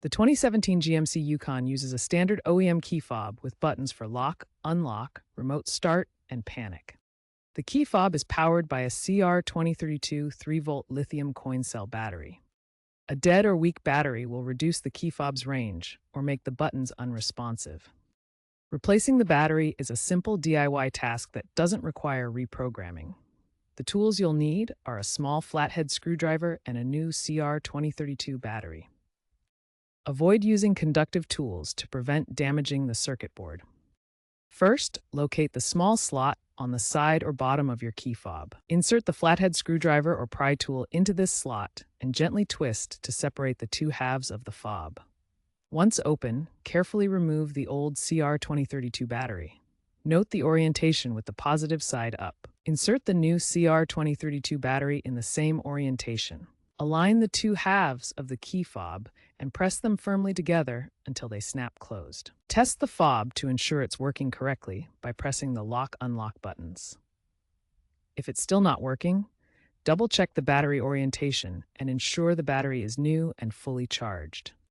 The 2017 GMC Yukon uses a standard OEM key fob with buttons for lock, unlock, remote start, and panic. The key fob is powered by a CR2032 3-volt lithium coin cell battery. A dead or weak battery will reduce the key fob's range or make the buttons unresponsive. Replacing the battery is a simple DIY task that doesn't require reprogramming. The tools you'll need are a small flathead screwdriver and a new CR2032 battery. Avoid using conductive tools to prevent damaging the circuit board. First, locate the small slot on the side or bottom of your key fob. Insert the flathead screwdriver or pry tool into this slot and gently twist to separate the two halves of the fob. Once open, carefully remove the old CR2032 battery. Note the orientation with the positive side up. Insert the new CR2032 battery in the same orientation. Align the two halves of the key fob and press them firmly together until they snap closed. Test the fob to ensure it's working correctly by pressing the lock-unlock buttons. If it's still not working, double-check the battery orientation and ensure the battery is new and fully charged.